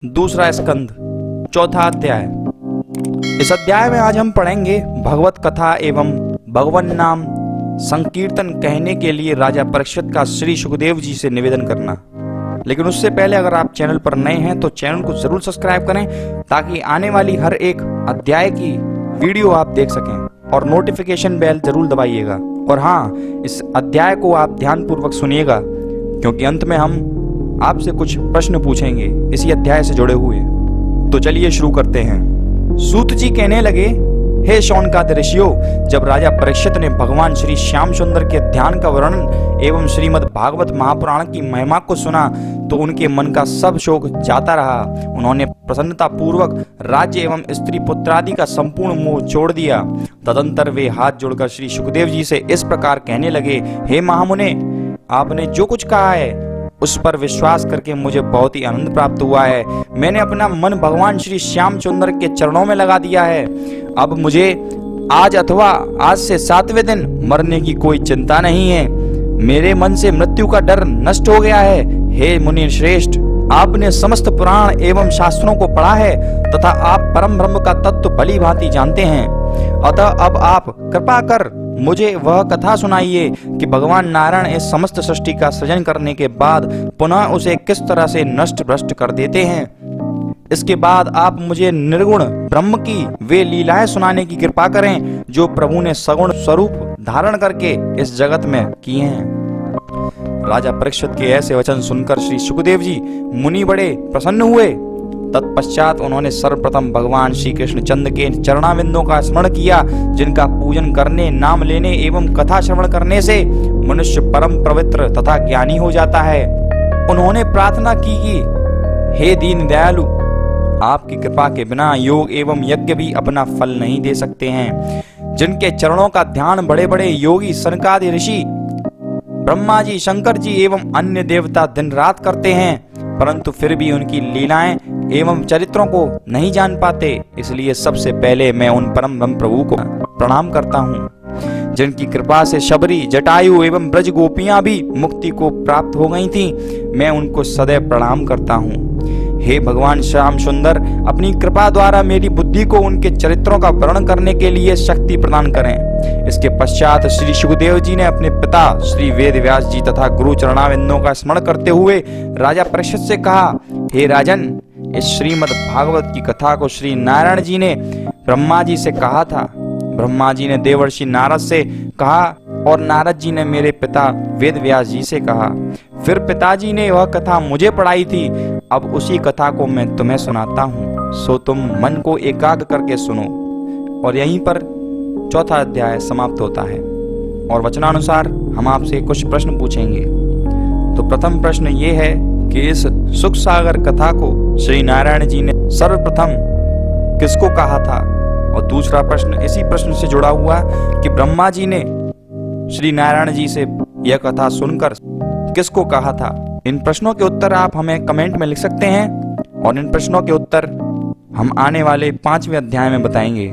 दूसरा स्कंद, चौथा अध्याय। इस अध्याय में आज हम पढ़ेंगे भगवत कथा एवं भगवान नाम संकीर्तन कहने के लिए राजा परीक्षित का श्री सुखदेव जी से निवेदन करना। लेकिन उससे पहले अगर आप चैनल पर नए हैं तो चैनल को जरूर सब्सक्राइब करें ताकि आने वाली हर एक अध्याय की वीडियो आप देख सकें और नोटिफिकेशन बेल जरूर दबाइएगा। और हाँ, इस अध्याय को आप ध्यान पूर्वक सुनिएगा क्योंकि अंत में हम आपसे कुछ प्रश्न पूछेंगे इसी अध्याय से जुड़े हुए। तो चलिए शुरू करते हैं। सूत जी कहने लगे, हे शौनकादि ऋषियों, जब राजा परीक्षित ने भगवान श्री श्याम सुंदर के ध्यान का वर्णन एवं श्रीमद् भागवत महापुराण की महिमा को सुना तो उनके मन का सब शोक जाता रहा। उन्होंने प्रसन्नता पूर्वक राज्य एवं स्त्री पुत्रादि का संपूर्ण मोह छोड़ दिया। तदंतर वे हाथ जोड़कर श्री सुखदेव जी से इस प्रकार कहने लगे, हे महामुने, आपने जो कुछ कहा है उस पर विश्वास करके मुझे बहुत ही आनंद प्राप्त हुआ है। मैंने अपना मन भगवान श्री श्याम सुंदर के चरणों में लगा दिया है। अब मुझे आज अथवा आज से 7वें दिन मरने की कोई चिंता नहीं है। मेरे मन से मृत्यु का डर नष्ट हो गया है। हे मुनि श्रेष्ठ, आपने समस्त पुराण एवं शास्त्रों को पढ़ा है तथा आप परम ब्रह्म का तत्व भली भांति जानते हैं। अतः अब आप कृपा कर मुझे वह कथा सुनाइए कि भगवान नारायण इस समस्त सृष्टि का सृजन करने के बाद पुनः उसे किस तरह से नष्ट भ्रष्ट कर देते हैं। इसके बाद आप मुझे निर्गुण ब्रह्म की वे लीलाएं सुनाने की कृपा करें जो प्रभु ने सगुण स्वरूप धारण करके इस जगत में किए हैं। राजा परीक्षित के ऐसे वचन सुनकर श्री सुखदेव जी मुनि बड़े प्रसन्न हुए। तत्पश्चात उन्होंने सर्वप्रथम भगवान श्री कृष्ण चंद्र के चरणाविंदों का स्मरण किया, जिनका पूजन करने, नाम लेने एवं कथा श्रवण करने से मनुष्य परम पवित्र तथा ज्ञानी हो जाता है। उन्होंने प्रार्थना की कि हे दीन दयालु, आपकी कृपा के बिना योग एवं यज्ञ भी अपना फल नहीं दे सकते हैं। जिनके चरणों का ध्यान बड़े बड़े योगी सनकादि ऋषि, ब्रह्मा जी, शंकर जी एवं अन्य देवता दिन रात करते हैं, परंतु फिर भी उनकी लीलाएं एवं चरित्रों को नहीं जान पाते। इसलिए सबसे पहले मैं उन परम ब्रह्म प्रभु को प्रणाम करता हूँ, जिनकी कृपा से शबरी, जटायु एवं ब्रज गोपियां भी मुक्ति को प्राप्त हो गई थीं। मैं उनको सदैव प्रणाम करता हूँ। हे भगवान श्याम सुंदर, अपनी कृपा द्वारा मेरी बुद्धि को उनके चरित्रों का वर्णन करने के लिए शक्ति प्रदान करें। इसके पश्चात श्री सुखदेव जी ने अपने पिता श्री वेद व्यास जी तथा गुरु चरणाविंदों का स्मरण करते हुए राजा परीक्षित से कहा, हे राजन, इस श्रीमद् भागवत की कथा को श्री नारायण जी ने ब्रह्मा जी से कहा था। ब्रह्मा जी ने देवर्षि नारद से कहा और नारद जी ने मेरे पिता वेद व्यास जी से कहा। फिर पिताजी ने वह कथा मुझे पढ़ाई थी। अब उसी कथा को मैं तुम्हें सुनाता हूँ, सो तुम मन को एकाग्र करके सुनो। और यहीं पर चौथा अध्याय समाप्त होता है और वचनानुसार हम आपसे कुछ प्रश्न पूछेंगे। तो प्रथम प्रश्न ये है कि इस सुख सागर कथा को श्री नारायण जी ने सर्वप्रथम किसको कहा था। और दूसरा प्रश्न इसी प्रश्न से जुड़ा हुआ कि ब्रह्मा जी ने श्री नारायण जी से यह कथा सुनकर किसको कहा था। इन प्रश्नों के उत्तर आप हमें कमेंट में लिख सकते हैं और इन प्रश्नों के उत्तर हम आने वाले 5वें अध्याय में बताएंगे।